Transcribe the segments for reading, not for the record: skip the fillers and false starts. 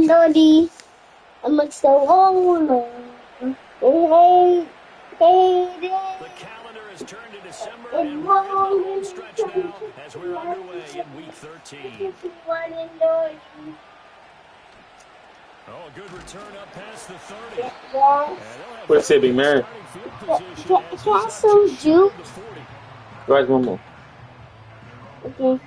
melody amongst the wall. Hey, The calendar has turned to December, and we're in the home stretch now as we're underway in Week 13. Oh, a good return up past the 30. What's it, big man? Can I have some juice? Guys, one more. Okay.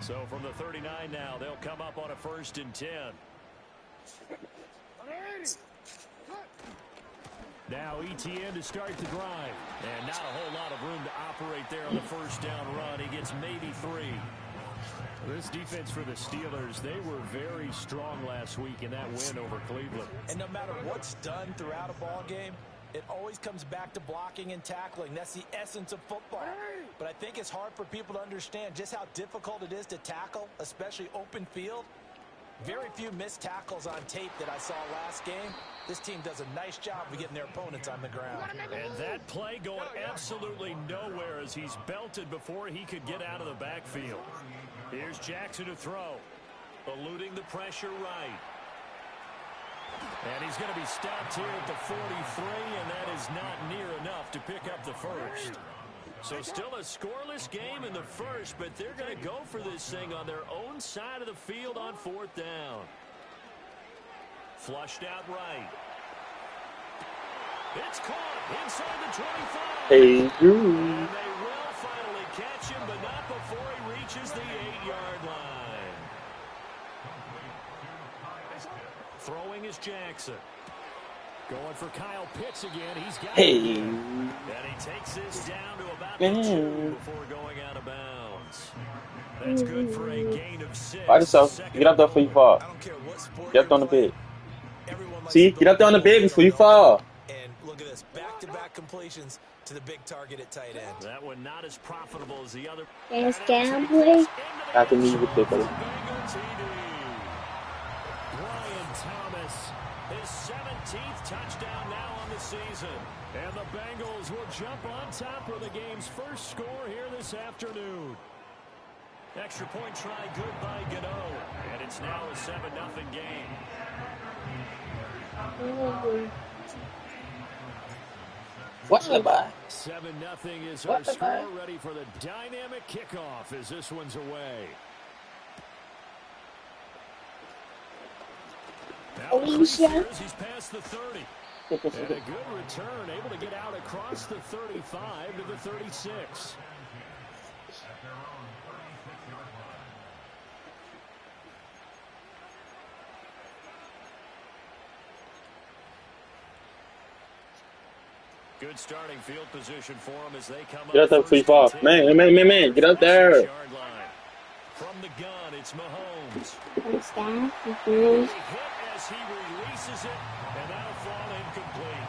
So from the 39 now, they'll come up on a 1st and 10. Now ETN to start the drive. And not a whole lot of room to operate there on the 1st down run. He gets maybe 3. This defense for the Steelers, they were very strong last week in that win over Cleveland. And no matter what's done throughout a ball game, it always comes back to blocking and tackling. That's the essence of football. But I think it's hard for people to understand just how difficult it is to tackle, especially open field. Very few missed tackles on tape that I saw last game. This team does a nice job of getting their opponents on the ground. And that play going absolutely nowhere as he's belted before he could get out of the backfield. Here's Jackson to throw, eluding the pressure right. And he's going to be stopped here at the 43, and that is not near enough to pick up the 1st. So still a scoreless game in the 1st, but they're going to go for this thing on their own side of the field on 4th down. Flushed out right. It's caught inside the 25. Hey, Drew. And they will finally catch him, but not before he reaches the 8-yard line. Throwing is Jackson. Going for Kyle Pitts again. He's got it. And he takes this down to about the 2 before going out of bounds. That's good for a gain of 6. Watch yourself. Get up there before you fall. I don't care what sport Get up on the bed. Everyone See? Get up there on the bed before you fall. And look at this. Back-to-back completions to the big target at tight end. That one not as profitable as the other. There's gambling. After me with it, buddy. Brian Thomas, his 17th touchdown now on the season. And the Bengals will jump on top of the game's first score here this afternoon. Extra point try good by Gano. And it's now a 7-0 game. What's the buy? 7-0 is our score, ready for the dynamic kickoff as this one's away. Now he's past the 30. And a good return, able to get out across the 35 to the 36. Good starting field position for them as they come up. Get up there before you fall. Man. Get up there. From the gun, it's Mahomes. He Hit as he releases it, and that'll fall incomplete.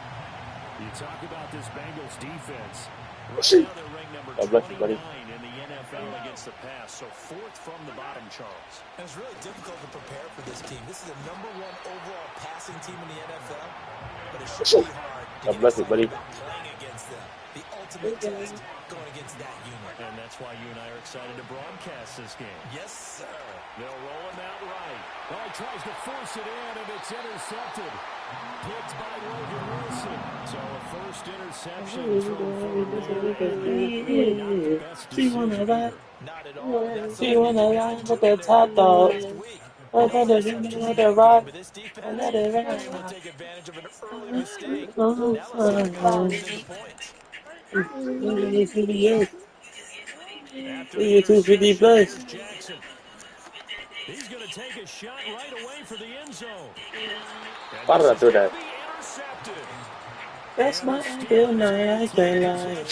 You talk about this Bengals defense. Right now they're ranked number 29 in the NFL against the pass, so 4th from the bottom, Charles. And it's really difficult to prepare for this team. This is the #1 overall passing team in the NFL, but it should be hard to get excited about playing against them. The ultimate test going against that unit. And that's why you and I are excited to broadcast this game. Yes, sir. They'll roll him out right. Oh, he tries to force it in, and it's intercepted. Picked by Logan Wilson. So a first interception thrown for She wanna ride. Not at all. She wanna ride with that top dog. Let it rock. Let it rock. Take advantage of an early mistake. Now let's see points. 250 plus. Jackson. He's going to take a shot right away for the end zone. Why did I do that? That's my ideal night. I can't lie.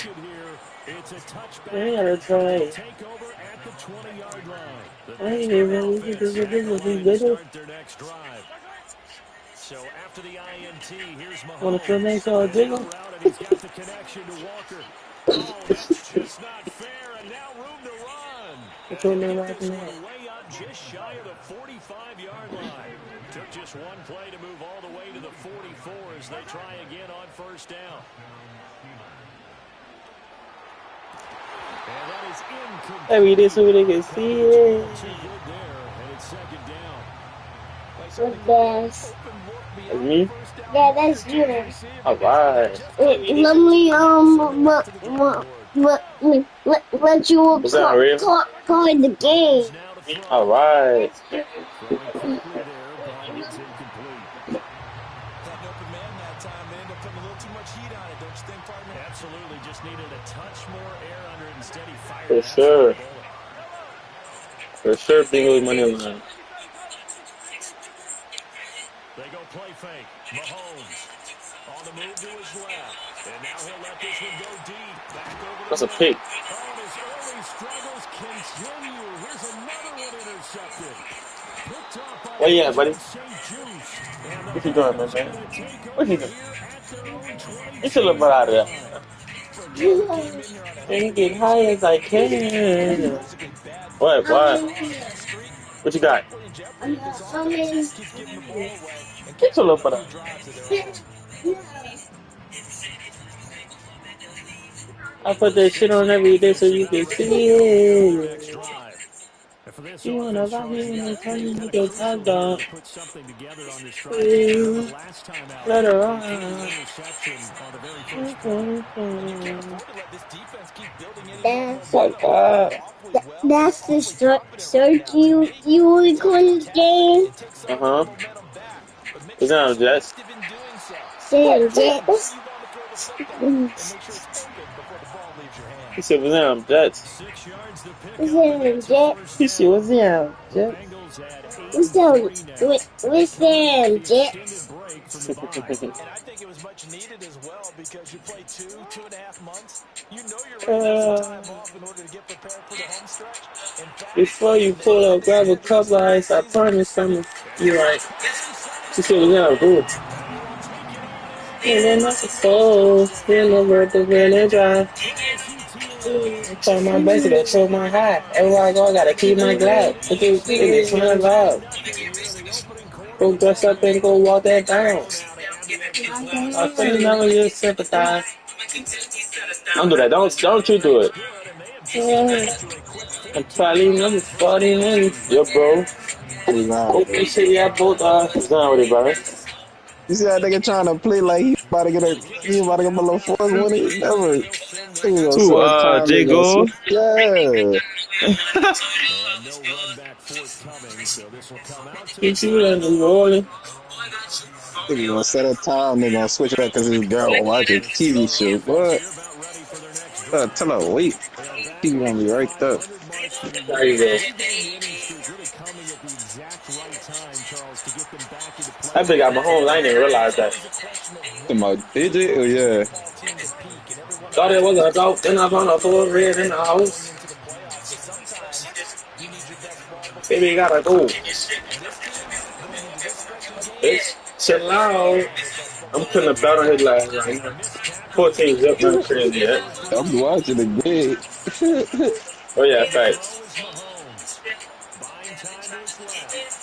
It's a touchback. I gotta try. Take over at the 20-yard line. I ain't really good. Start their next drive. So after the INT, here's Mahomes. Wanna feel nice all jiggle? He's got the connection to Walker. Oh, that's just not fair, and now room to run. What's your name right This now? one way up just shy of the 45-yard line. Took just one play to move all the way to the 44 as they try again on first down. And that is incomplete. Every day so they can see it. Too good there, and it's second down. That's Me? yeah, that's you. Alright. Let me what you were Was that real? calling the game. Alright. Throwing quickly there, but it's incomplete. Had an open man that time. They ended up putting a little too much heat on it, don't you think, partner? Absolutely, just needed a touch more air under it. Instead, he fired For an sure. absolute bullet. For sure, Bengals money line. They go play fake. Mahomes on the move to his left. And now he'll let this one go deep. Back over That's the a pick. middle. Oh, and his early struggles continue. Here's another one intercepted. Picked off by Where you at, buddy? St. Juice. And the What you doing, man? Bengals going to take What you over doing? here at their own 22. Get your little butt out of there. Yeah. And get high as I can. What? What you got? I'm in. Get your little butt out. I put that shit on every day so you can see it. And for this You wanna offense, rock Charles, me you in got the to time think you kind of get crucial top here dog. to put something together on this drive. Remember last time out, Let her they threw an ride. interception on the very first play. And you can't afford to let this defense keep building any more That's Fuck momentum. They that. played awfully well. They were that's the awfully confident right search now. To me, you were it's time to calling the attack game. and take some of that momentum back. But make What's sure you're that, Jets? selective in doing so. Sam Decide where Jets. you want to throw the football and make sure it's open before the ball leaves your He hands. said, what's that, Jets? 6 yards to pick up, and Sam that's a Jets. first He said, what's down. that, The Jets? Bengals at What's that? 8-3 now. With Coming off Sam the extended Jets. break from the bye. And I think it was much needed as well because you play 2.5 months. You know you're ready for some time off in order to get prepared for the home stretch. In fact, Before you they pull made a up, grab a decision to cup of start the ice. I season with promise I'm you right. Inside She the said, what's 30. that, good? And he will take it And in. then that's a soul. Still over the village drive. Draws ETN. I try my best to go show my high. Everywhere I go, I gotta keep my glove. Look at it, turn loud. Nothing here in the opening quarter. Go The dress up and Chargers go walk that go down. now to add the extra point. I feel never just sympathize. Don't do that. Don't you do It's it. good, and they have just Yeah. managed to a quick I'm 14 probably points number to start 40 this minutes. season. Yo, bro. What's down with Okay, it? shit, yeah, both what's down with it, brother? You see that nigga trying to play like he about to get a little fourth one. He never. He was gonna Who, set a time. J. He gonna Go? switch. Yeah. And no run back forthcoming, so this will come out to the Get you in 20. the rolling. He gonna set a time. They gonna switch it up because his girl watching This TV Steeler show. offense What? here about ready for their next drive. Tell her wait. They are back TV over gonna the be right there. 500 mark for the There you year. go. 3-game winning streak really coming at the exact right time, Charles, to get them back into I think playoff I got my home line and contention. realized It's that. always a question of To when my do you digit. Oh want your yeah. football team to peak, and every one of Thought those it was a teams dog, then I found a has full their red in the limits going house. into the playoffs. But sometimes you need your best ball before Baby, the gotta season go. starts. And this team, going into this stretch of games, Bitch, chill they still out. have their best I'm football putting a players belt on on the his field. last right A now. missed tackle as 14 they zip, get not this crazy one yet. forward for I'm gain. watching the game. Oh, yeah, On the facts. throw is Mahomes. Buying time to his left.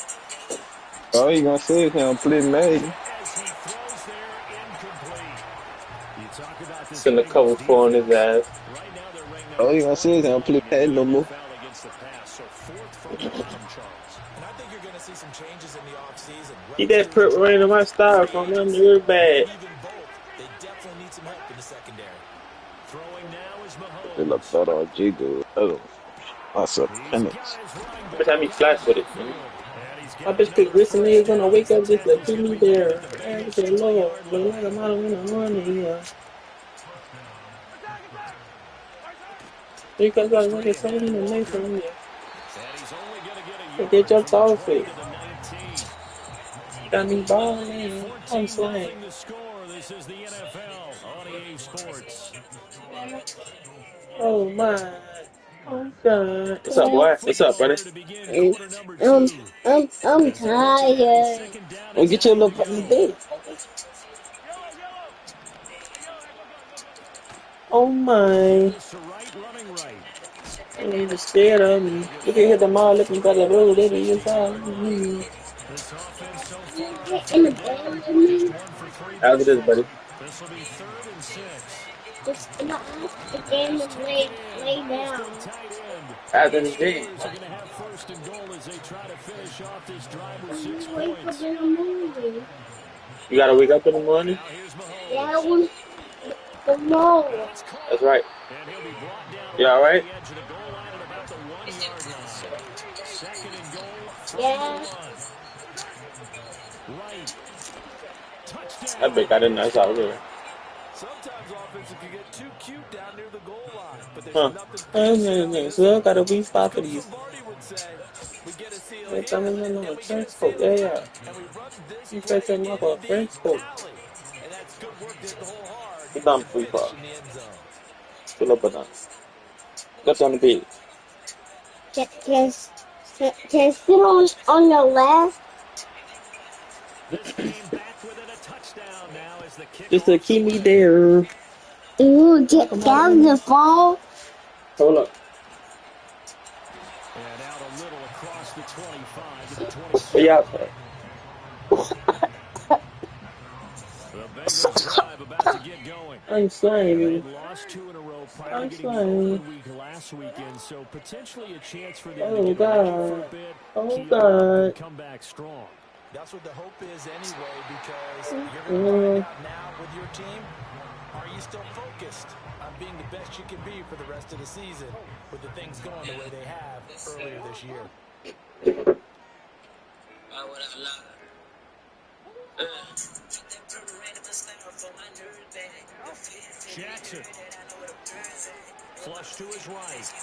All you gonna say is him play Madden. As he throws there, incomplete. You talk about this Send a couple Bengals four on his defense. ass. Right now they're ranked All number you gonna say is him play 29 in Madden the no more. NFL against the pass. So fourth from the bottom, Charles. And I think you're going to see some changes in the offseason He that relative to put rain on my draft, style free from under agency, your or bag. maybe even both. They definitely need some help in the secondary. Throwing now is They look Mahomes. that on Jigo. That's a He's penance. got his running Every time back he out in flash the with it, man. backfield. And he's I got bet the another grist and first niggas gonna down as wake the up just to tackle's keep going to me be made there. at the And Bengals say, Lord, 20-yard but line. like I'm out of the money, yeah. Because I look Straight at some of ahead, them make Walker. from you. And he's only going to get a But get yard your from the toss 20 it. to the 19. Got me balling. I'm 14 slaying. nothing to score. This is the NFL on EA Sports. Oh my. Oh God. What's up, Yeah. boy? What's up, Football buddy? here to begin And quarter number I'm two. I'm As they return on a tired. second down Oh, and get your 9 little to puppy go. big. Oh my. This to right, running right. You just scared of me. You can hit the mall looking for the road, they be inside. This offense so in the game with Just me? 1 for 3 After thus this, far. buddy. This will be 3rd and 6. Just in the game He's and taken in lay by his big down. tight end. After The the game. Steelers are going to have 1st and goal as they try to finish off this drive with 6 You wait for points. the movie. You gotta wake up in the morning? Now here's Yeah, Mahomes. when the mall. That's That's caught. right. And he'll be brought down You along alright? the edge of the goal line at about the 1-yard line. 2nd and goal from Yeah. the 1. Right. That Touchdown. bitch got a nice out there. Sometimes offenses can get too cute down near the goal line, but there's Huh. nothing fancy about this So I one. got a weak As spot for Coach these. Lombardi would say, we get a seal They're here, coming in on and a we get a trench coat. seal Yeah, here, yeah. and we run this You play fetch him in up a the French coat. alley. And that's good work to hit the hole hard He's on to free finish fall. in the end zone. Fill up a done. Get on the beat. Just sit on your left. This game back within a touchdown now as the Just to kickoff's keep me away. there. Ooh, get down the phone. Hold up. And out a little across the 25 to the Where 27. you outside? The Bengals drive about to get going. I'm slimy. They'd lost 2 in a row prior to I'm getting the slimy. open week last weekend, so potentially a chance for them to Oh, get away for a God. bit, Oh, key up, and God. come back strong. That's what the hope is anyway, because you're going to find out now with your team, are you still focused on being the best you can be for the rest of the season with the things going the way they have earlier this year? Jackson. Flush to his right.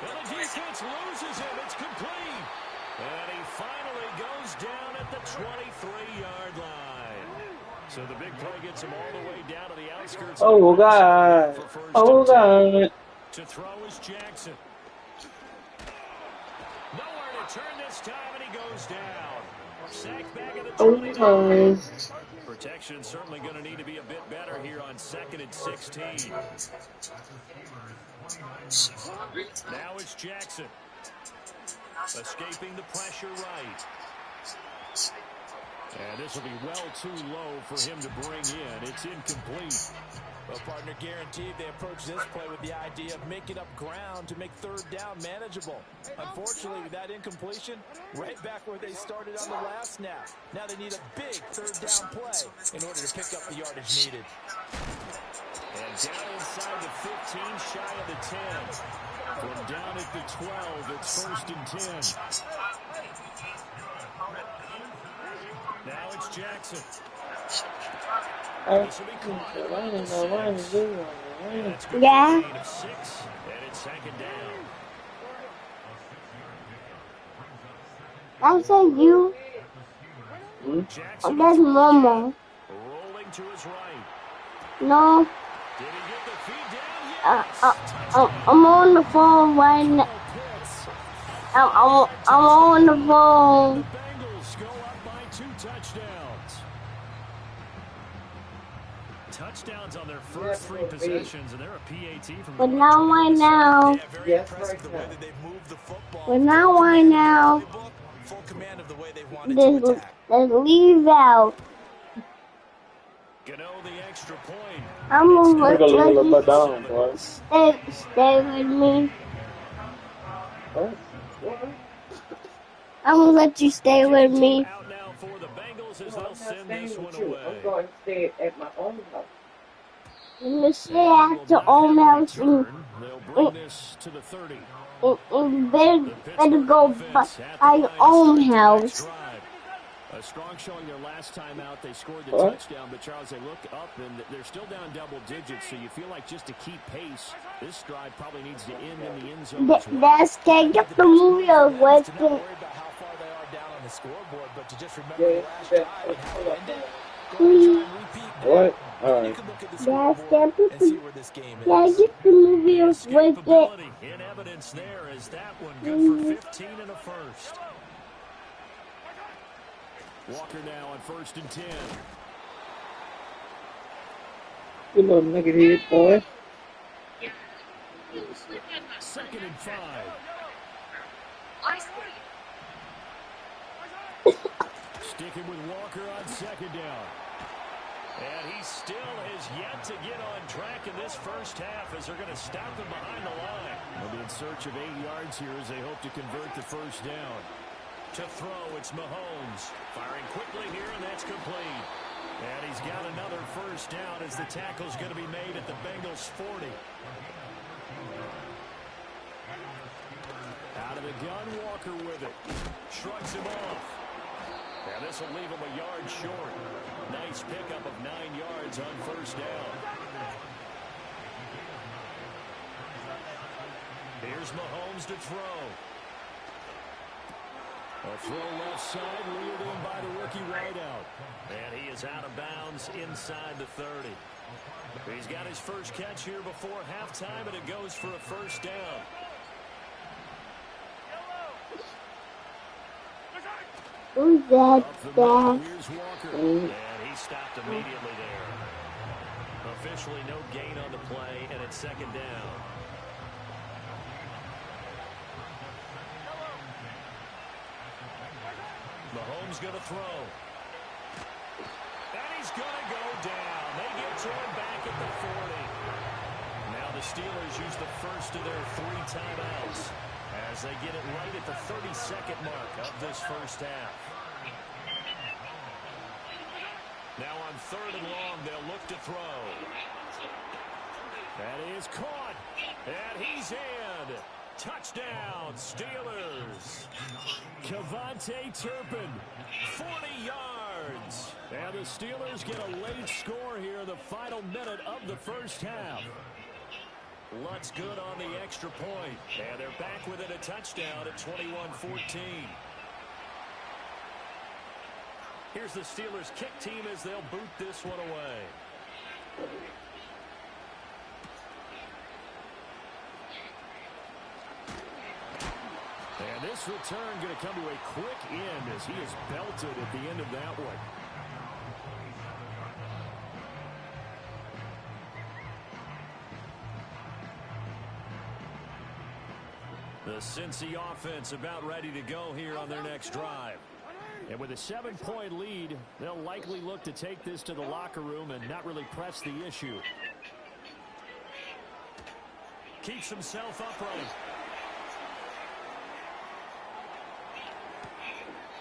And the defense loses him. It's complete. And he finally goes down at the 23-yard line. So the big play gets him all the way down to the outskirts. Oh, God. Oh, God. To throw is Jackson. Nowhere to turn this time, and he goes down. Sacked back at the 20. Oh, God. Protection certainly going to need to be a bit better here on 2nd and 16. Now it's Jackson. Escaping the pressure right. And this will be well too low for him to bring in. It's incomplete. Well, partner, guaranteed they approach this play with the idea of making up ground to make 3rd down manageable. Unfortunately, with that incompletion, right back where they started on the last snap. Now they need a big 3rd down play in order to pick up the yardage needed. And down inside the 15, shy of the 10. From down at the 12, it's 1st and 10. Now it's Jackson. This will be caught. Yeah. Gain of 6, and it's 2nd down. I said you. Jackson That's Momo. rolling to his right. No. Did he get the feed down? Yes. I'm on the phone right now. I'm on the The phone. Bengals go up by 2 touchdowns. Touchdowns on their first 3 possessions, and they're a PAT from But now right now. Yeah, very impressive the way that they've moved the football. But now right now. Full command of the way they wanted to attack. Let's leave out. Gano the extra point. I'm gonna We're let gonna leave a little you bit down, boy. stay with me. What? I'm gonna let you stay with me. Out now for the Bengals as they'll I'm not send staying this one with you. away. I'm going to stay at my own house. Let me stay at your own house and They'll bring this to the 30. better go by your own house. A strong showing their last time out. They scored the What? touchdown, but Charles, they look up and they're still down double digits, so you feel like just to keep pace, this drive probably needs to end in the end zone as well. That's can't get the movie of It's to not Western. worry about how far they are down on the scoreboard, but to just remember the last drive and how it ended. Go and try and repeat that. What? You Alright. can look at the That's scoreboard can't put and see the where this game can't is. get the movie of Wicked. Escapability in evidence there as that one good for 15 and a first. Walker now on 1st and 10. You little nigga head, boy. 2nd and 5. working with Walker on second down. And he still has yet to get on track in this first half as they're going to stop him behind the line. They'll be in search of 8 yards here as they hope to convert the first down. To throw, it's Mahomes. Firing quickly here, and that's complete. And he's got another first down as the tackle's going to be made at the Bengals 40. Out of the gun, Walker with it. Shrugs him off. And this will leave him a yard short. Nice pickup of 9 yards on first down. Here's Mahomes to throw. A throw left side, reeled in by the rookie wideout. And he is out of bounds inside the 30. He's got his first catch here before halftime, and it goes for a first down. Who's that? Here's Walker. And he stopped immediately there. Officially no gain on the play, and it's second down. Mahomes going to throw. And he's going to go down. They get to him back at the 40. Now the Steelers use the first of their 3 timeouts as they get it right at the 32nd mark of this first half. Now on 3rd and long, they'll look to throw. That is caught. And he's in. Touchdown, Steelers. Kevontae Turpin, 40 yards. And the Steelers get a late score here in the final minute of the first half. Lutz good on the extra point. And they're back within a touchdown at 21-14. Here's the Steelers kick team as they'll boot this one away. And this return going to come to a quick end as he is belted at the end of that one. The Cincy offense about ready to go here on their next drive. And with a 7-point lead, they'll likely look to take this to the locker room and not really press the issue. Keeps himself upright.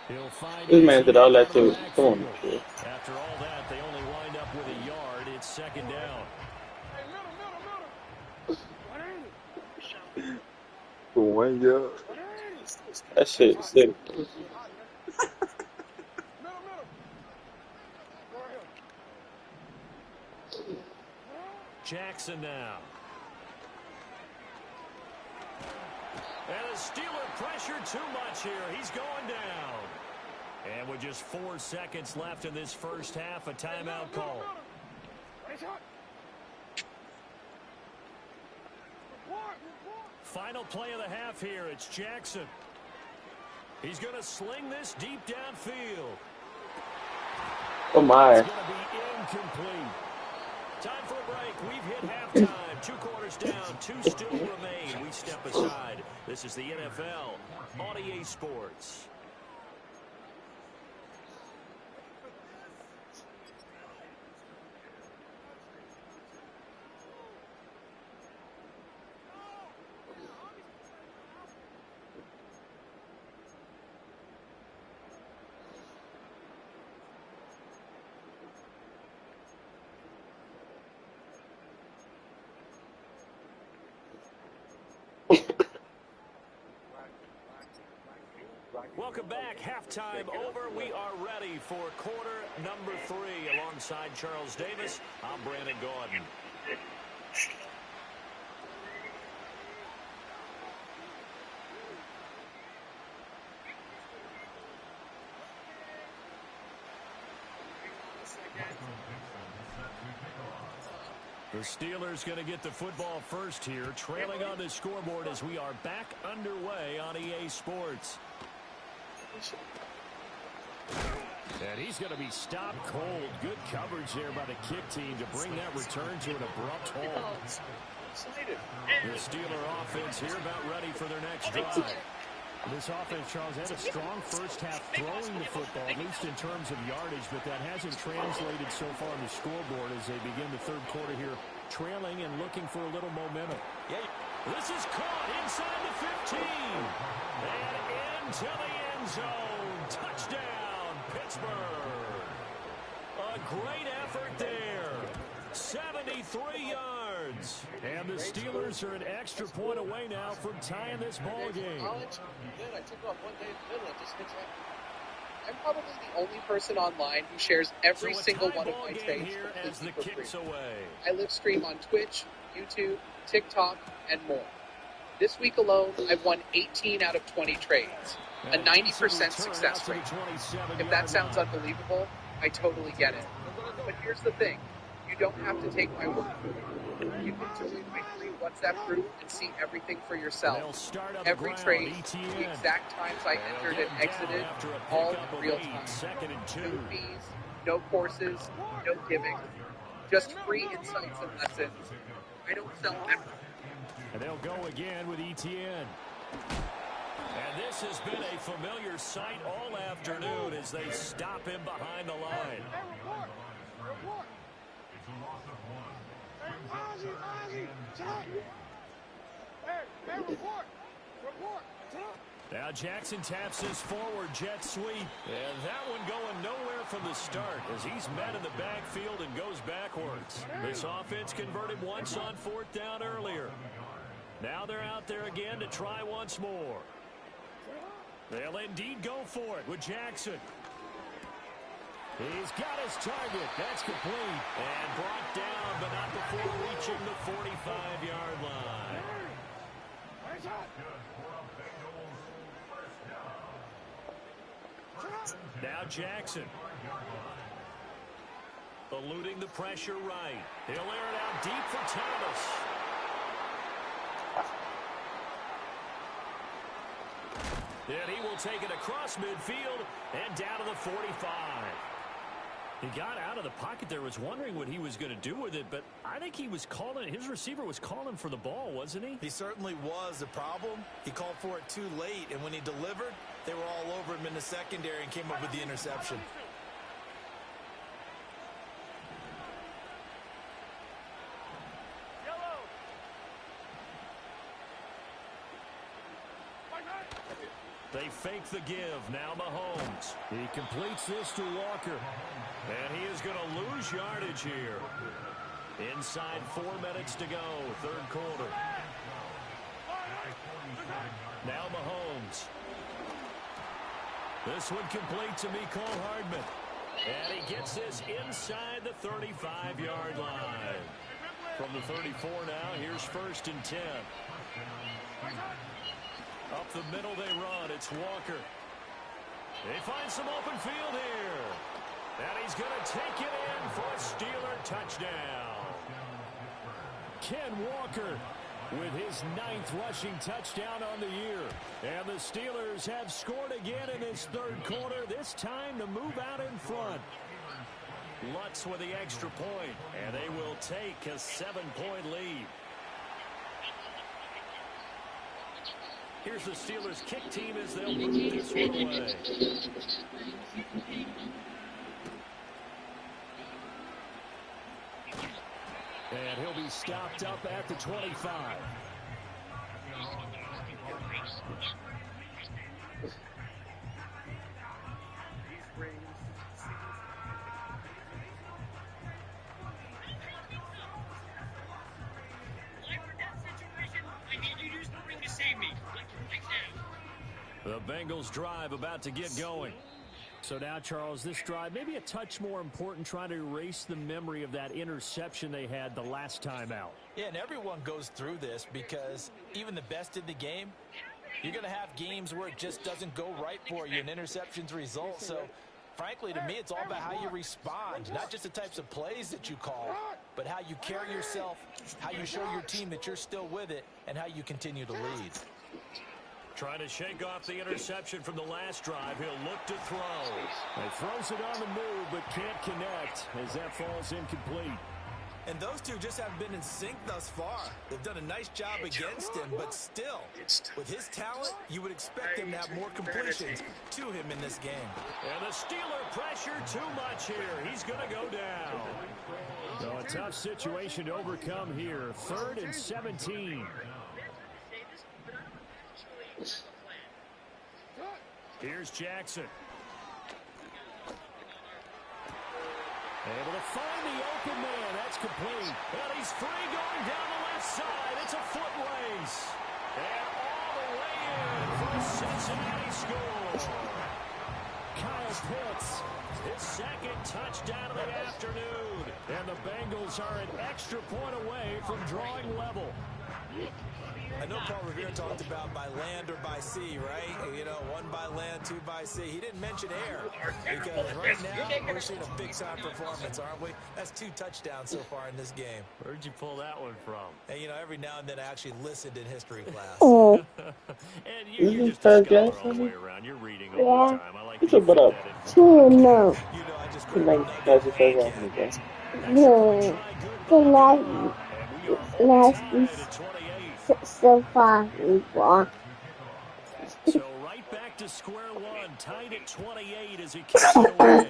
He'll find This man did all that too. Come on. After all that, they only wind up with a yard. It's second down. For 1 yard. That shit is sick. Jackson now. And the Steeler pressure too much here. He's going down. And with just 4 seconds left in this first half, a timeout call. Final play of the half here. It's Jackson. He's going to sling this deep downfield. Oh my. It's going to be incomplete. Time for a break. We've hit halftime. 2 quarters down. 2 still remain. We step aside. This is the NFL on EA Sports. Welcome back. Halftime over. We are ready for quarter number 3. Alongside Charles Davis, I'm Brandon Gordon. The Steelers going to get the football first here, trailing on the scoreboard as we are back underway on EA Sports. And he's going to be stopped cold. Good coverage there by the kick team to bring that return to an abrupt halt. The Steeler offense here about ready for their next drive. This offense, Charles, had a strong first half throwing the football, at least in terms of yardage, but that hasn't translated so far on the scoreboard as they begin the third quarter here, trailing and looking for a little momentum. Yeah. This is caught inside the 15. And into the end zone. Touchdown, Pittsburgh. A great effort there. 73 yards. And the Steelers are an extra point away now from tying this ball game. Good. I took off one day in the middle. It just makes happen. I'm probably the only person online who shares every single one of my trades completely for free. I live stream on Twitch, YouTube, TikTok, and more. This week alone, I've won 18 out of 20 trades, a 90% success rate. If that sounds unbelievable, I totally get it. But here's the thing. You don't have to take my word for it. You can join my free WhatsApp group and see everything for yourself. Every trade, the exact times I entered and exited, all in real time. No fees, no courses, no gimmick, just free insights and lessons. I don't sell everything. And they'll go again with ETN. And this has been a familiar sight all afternoon as they stop him behind the line. Now Jackson taps his forward jet sweep. And that one going nowhere from the start as he's met in the backfield and goes backwards. This offense converted once on fourth down earlier. Now they're out there again to try once more. They'll indeed go for it with Jackson. He's got his target. That's complete. And brought down, but not before reaching the 45-yard line. Now Jackson. Eluding the pressure right. He'll air it out deep for Thomas. And he will take it across midfield and down to the 45. He got out of the pocket there, was wondering what he was going to do with it, but I think he was calling, his receiver was calling for the ball, wasn't he? He certainly was. The problem, he called for it too late, and when he delivered, they were all over him in the secondary and came up with the interception. They fake the give. Now Mahomes. He completes this to Walker. And he is going to lose yardage here. Inside 4 minutes to go. Third quarter. Now Mahomes. This one complete to Mecole Hardman. And he gets this inside the 35-yard line. From the 34 now, here's 1st and 10. Up the middle they run. It's Walker. They find some open field here. And he's going to take it in for a Steeler touchdown. Ken Walker with his 9th rushing touchdown on the year. And the Steelers have scored again in this third quarter, this time to move out in front. Lutz with the extra point, and they will take a 7-point lead. Here's the Steelers kick team as they'll move this one away. And he'll be stopped up at the 25. The Bengals drive about to get going. So now, Charles, this drive maybe a touch more important, trying to erase the memory of that interception they had the last time out. Yeah, and everyone goes through this because even the best in the game, you're going to have games where it just doesn't go right for you and interceptions result. So, frankly, to me, it's all about how you respond, not just the types of plays that you call, but how you carry yourself, how you show your team that you're still with it, and how you continue to lead. Trying to shake off the interception from the last drive. He'll look to throw. He throws it on the move, but can't connect as that falls incomplete. And those two just haven't been in sync thus far. They've done a nice job against him, but still, with his talent, you would expect him to have more completions to him in this game. And the Steeler pressure too much here. He's going to go down. So a tough situation to overcome here. 3rd and 17. Here's Jackson. Able to find the open man. That's complete. And he's free going down the left side. It's a foot race. And all the way in for a Cincinnati score. Kyle Pitts, his 2nd touchdown of the afternoon. And the Bengals are an extra point away from drawing level. I know Paul Revere talked about by land or by sea, right? You know, 1 by land, 2 by sea. He didn't mention air because right now we're seeing a big-time performance, aren't we? That's 2 touchdowns so far in this game. Where'd you pull that one from? And, you know, every now and then I actually listened in history class. Oh, And you're just a scholar all the way around. You're reading all the time. I like that you fit that in. no. You know, I just He like that's his favorite again. No. The last so far we won. So right back to square one, tied at 28 as he kicks it away.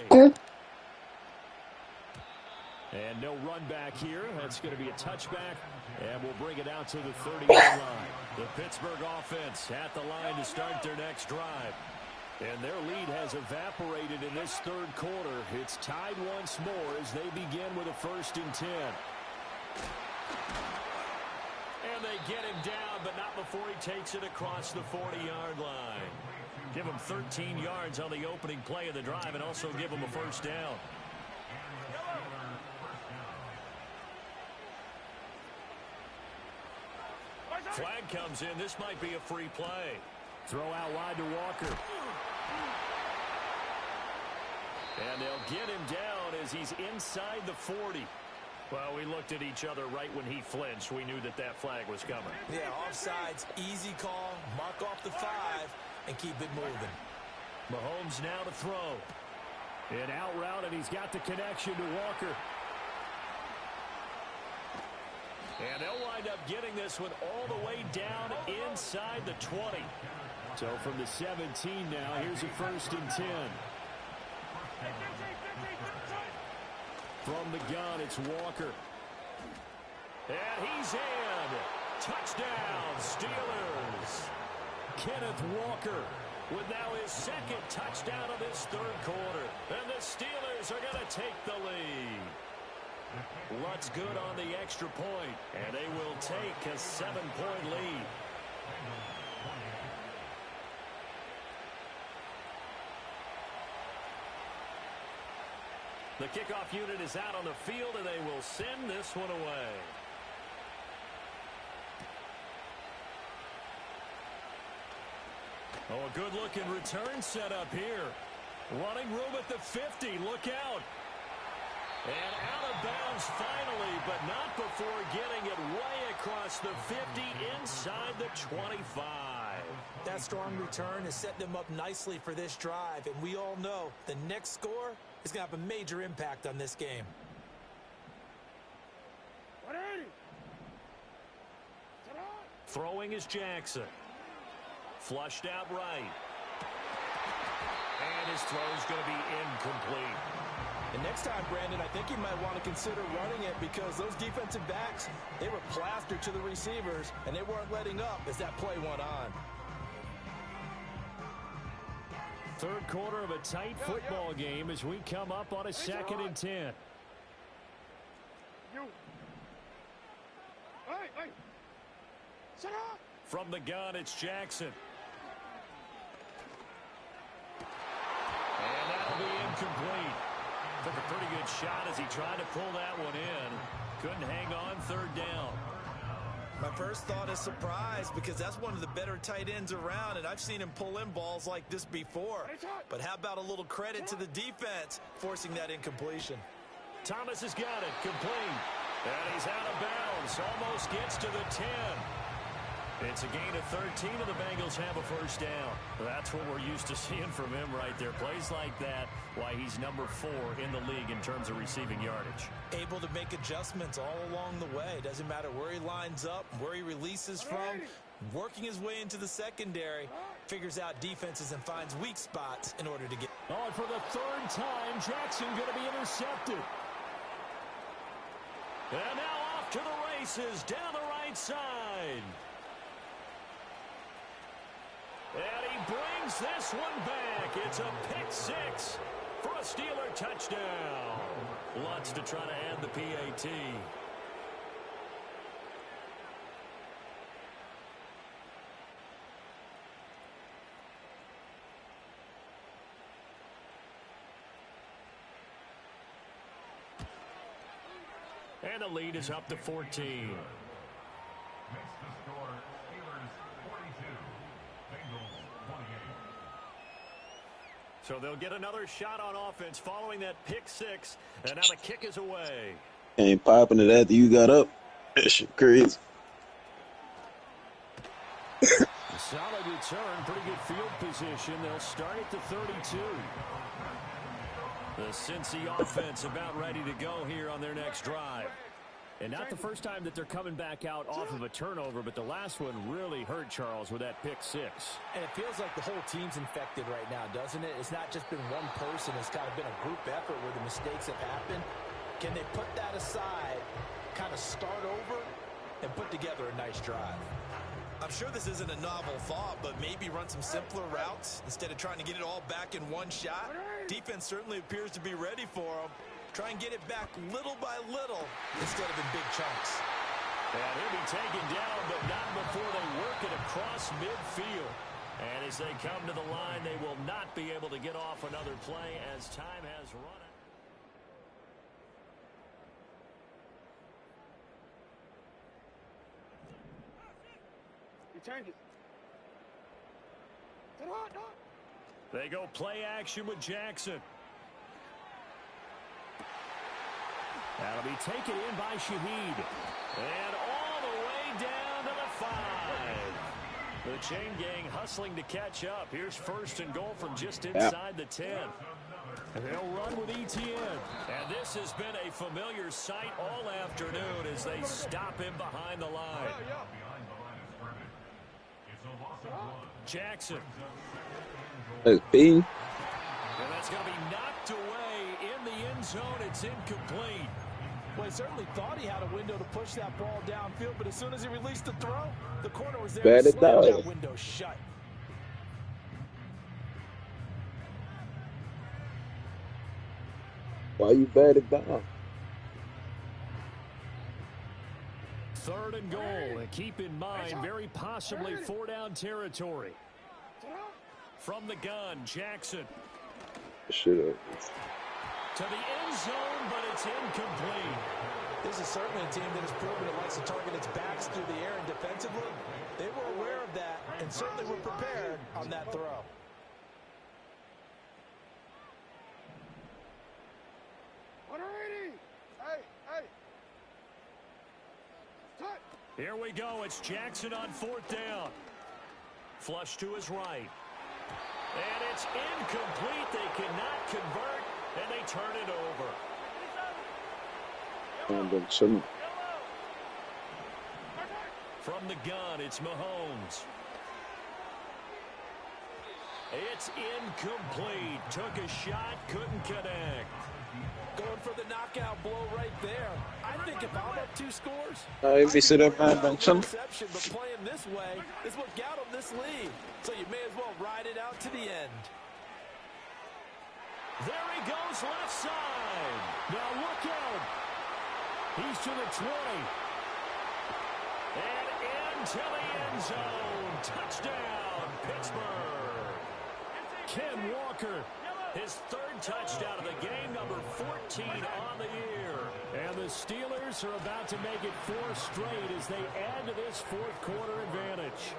And no run back here. That's going to be a touchback. And we'll bring it out to the 30-yard line. The Pittsburgh offense at the line to start their next drive. And their lead has evaporated in this 3rd quarter. It's tied once more as they begin with a 1st and 10. And they get him down, but not before he takes it across the 40-yard line. Give him 13 yards on the opening play of the drive and also give him a 1st down. Flag comes in. This might be a free play. Throw out wide to Walker. And they'll get him down as he's inside the 40. Well, we looked at each other right when he flinched. We knew that that flag was coming. Yeah, offsides, easy call, mark off the 5, and keep it moving. Mahomes now to throw. An out route, and he's got the connection to Walker. And they'll wind up getting this one all the way down inside the 20. So from the 17 now, here's a 1st and 10. From the gun, it's Walker. And he's in. Touchdown, Steelers. Kenneth Walker with now his 2nd touchdown of this 3rd quarter. And the Steelers are going to take the lead. Lutt's good on the extra point, and they will take a 7-point lead. The kickoff unit is out on the field, and they will send this one away. Oh, a good-looking return set up here. Running room at the 50. Look out. And out of bounds finally, but not before getting it way across the 50 inside the 25. That strong return has set them up nicely for this drive, and we all know the next score is going to have a major impact on this game. Throwing is Jackson. Flushed out right. And his throw is going to be incomplete. And next time, Brandon, I think you might want to consider running it because those defensive backs, they were plastered to the receivers, and they weren't letting up as that play went on. 3rd quarter of a tight football game as we come up on a 2nd and 10. From the gun, it's Jackson. And that'll be incomplete. Took a pretty good shot as he tried to pull that one in. Couldn't hang on 3rd down. My first thought is surprise because that's one of the better tight ends around, and I've seen him pull in balls like this before. But how about a little credit to the defense forcing that incompletion? Thomas has got it. Complete. And he's out of bounds. Almost gets to the 10. It's a gain of 13, and the Bengals have a first down. That's what we're used to seeing from him right there. Plays like that, why he's number 4 in the league in terms of receiving yardage. Able to make adjustments all along the way. Doesn't matter where he lines up, where he releases from. Working his way into the secondary. Figures out defenses and finds weak spots in order to get. Oh, and for the 3rd time, Jackson going to be intercepted. And now off to the races down the right side. And he brings this one back. It's a pick 6 for a Steeler touchdown. Lutz to try to add the PAT. And the lead is up to 14. So they'll get another shot on offense following that pick 6. And now the kick is away. Ain't popping it after you got up. That shit crazy. Solid return. Pretty good field position. They'll start at the 32. The Cincy offense about ready to go here on their next drive. And not the first time that they're coming back out off of a turnover, but the last one really hurt Charles with that pick 6. And it feels like the whole team's infected right now, doesn't it? It's not just been one person. It's kind of been a group effort where the mistakes have happened. Can they put that aside, kind of start over, and put together a nice drive? I'm sure this isn't a novel thought, but maybe run some simpler routes instead of trying to get it all back in one shot. Defense certainly appears to be ready for them. Try and get it back little by little instead of in big chunks. And he'll be taken down, but not before they work it across midfield. And as they come to the line, they will not be able to get off another play as time has run out. They go play action with Jackson. That'll be taken in by Shaheed. And all the way down to the 5. The chain gang hustling to catch up. Here's 1st and goal from just inside the 10. They'll run with ETN. And this has been a familiar sight all afternoon as they stop him behind the line. Jackson. That's B. And that's going to be knocked away in the end zone. It's incomplete. Well, he certainly thought he had a window to push that ball downfield, but as soon as he released the throw, the corner was there to slam that window shut. Why you bat it down? 3rd and goal. And keep in mind, very possibly 4-down territory. From the gun, Jackson. Shit up. To the end zone, but it's incomplete. This is certainly a team that has proven it likes to target its backs through the air and defensively. They were aware of that and certainly were prepared on that throw. Here we go. It's Jackson on 4th down. Flush to his right. And it's incomplete. They cannot convert, and they turn it over. From the gun, it's Mahomes. It's incomplete. Took a shot, couldn't connect. Going for the knockout blow right there. I think if I'm up 2 scores, If you sit up and reception, but playing this way is what got him this lead. So you may as well ride it out to the end. There he goes left side. Now look out. He's to the 20. And into the end zone. Touchdown, Pittsburgh. Ken Walker, his 3rd touchdown of the game, number 14 on the year. And the Steelers are about to make it 4 straight as they add to this 4th quarter advantage.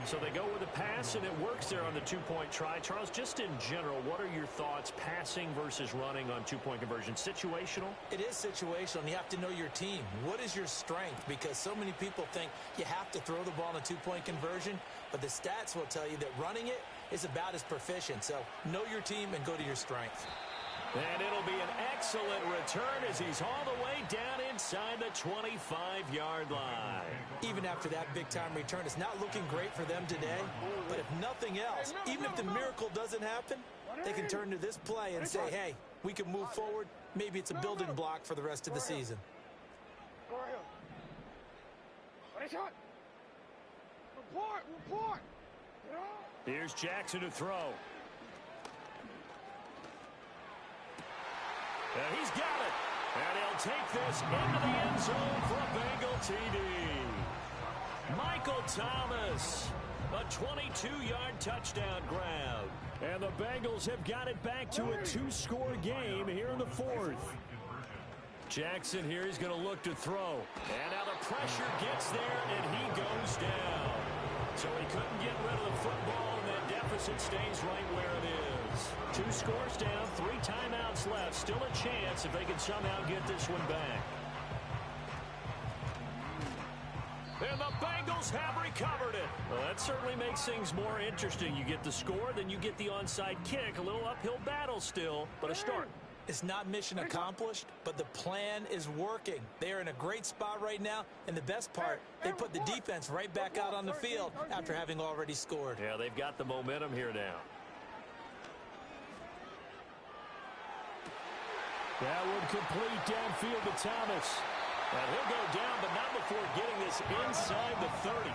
So they go with a pass, and it works there on the two-point try. Charles, just in general, what are your thoughts passing versus running on two-point conversion? Situational? It is situational, and you have to know your team. What is your strength? Because so many people think you have to throw the ball in a two-point conversion, but the stats will tell you that running it is about as proficient. So know your team and go to your strength. And it'll be an excellent return as he's all the way down inside the 25-yard line. Even after that big-time return, it's not looking great for them today. But if nothing else, even if the miracle doesn't happen, they can turn to this play and say, hey, we can move forward. Maybe it's a building block for the rest of the season. Here's Jackson to throw. And he's got it. And he'll take this into the end zone for a Bengal TD. Michael Thomas, a 22-yard touchdown grab. And the Bengals have got it back to a two-score game here in the fourth. Jackson here, he's going to look to throw. And now the pressure gets there, and he goes down. So he couldn't get rid of the football, and that deficit stays right where it is. 2 scores down, 3 timeouts left. Still a chance if they can somehow get this one back. And the Bengals have recovered it. Well, that certainly makes things more interesting. You get the score, then you get the onside kick. A little uphill battle still, but a start. It's not mission accomplished, but the plan is working. They are in a great spot right now, and the best part, they put the defense right back out on the field after having already scored. Yeah, they've got the momentum here now. That would complete downfield to Thomas. And he'll go down, but not before getting this inside the 30.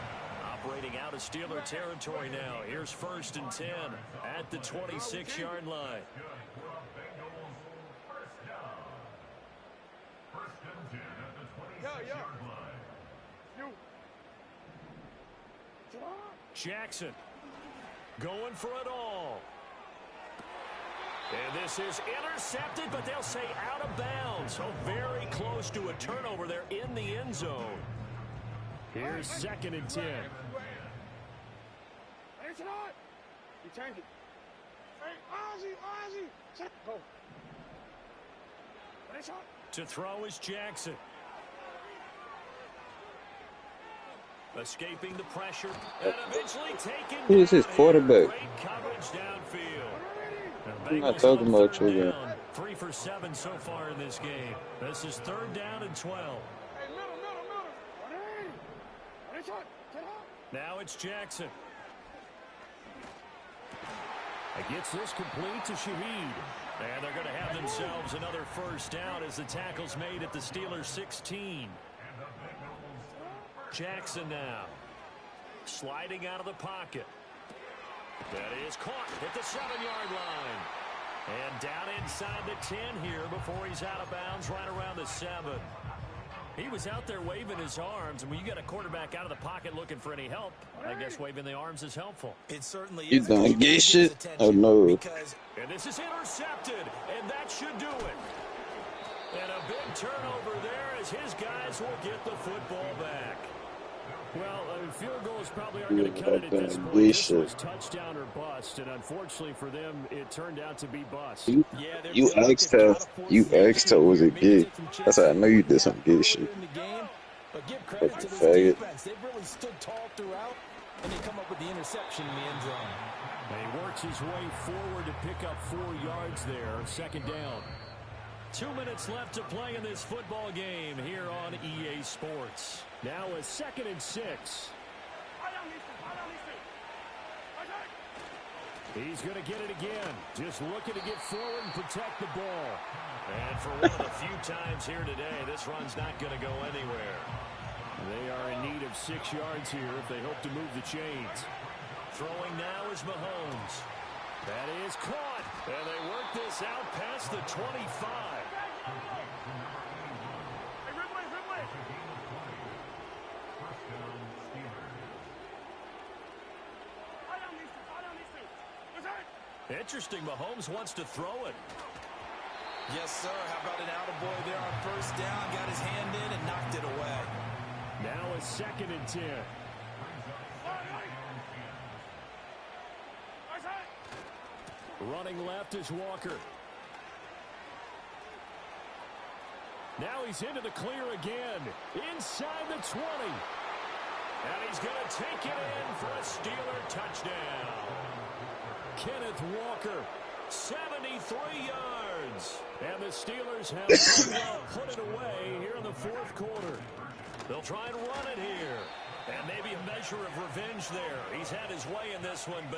Operating out of Steeler territory now. Here's 1st and 10 at the 26-yard line. Jackson going for it all. And this is intercepted, but they'll say out of bounds. So very close to a turnover there in the end zone. Here's 2nd and 10. To throw is Jackson. Escaping the pressure and eventually taken. Who is his quarterback? Great coverage downfield. I'm not talking about you, man. 3 for 7 so far in this game. This is 3rd down and 12. Now it's Jackson. He gets this complete to Shaheed. And they're going to have themselves another 1st down as the tackle's made at the Steelers' 16. Jackson now sliding out of the pocket. That is caught at the 7-yard line. And down inside the 10 here before he's out of bounds right around the 7. He was out there waving his arms, and when you got a quarterback out of the pocket looking for any help, I guess waving the arms is helpful. It certainly is. You done gay shit? Oh, no. And this is intercepted, and that should do it. And a big turnover there as his guys will get the football back. Well, field goals probably aren't going to cut it at this point. This was touchdown or bust, and unfortunately for them, it turned out to be bust. You asked her, was it gay? That's how I know you did some gay shit. But give credit to this faggot. defense. They've really stood tall throughout, and they come up with the interception in the end zone. He works his way forward to pick up 4 yards there. 2nd down. 2 minutes left to play in this football game here on EA Sports. Now a 2nd and 6. He's going to get it again. Just looking to get forward and protect the ball. And for one of the few times here today, this run's not going to go anywhere. They are in need of 6 yards here if they hope to move the chains. Throwing now is Mahomes. That is caught. And they work this out past the 25. Interesting, Mahomes wants to throw it. Yes, sir. How about an attaboy there on 1st down? Got his hand in and knocked it away. Now a 2nd and 10. Running left is Walker. Now he's into the clear again. Inside the 20. And he's going to take it in for a Steeler touchdown. Kenneth Walker, 73 yards. And the Steelers have pretty well put it away here in the fourth quarter. They'll try and run it here. And maybe a measure of revenge there. He's had his way in this one, but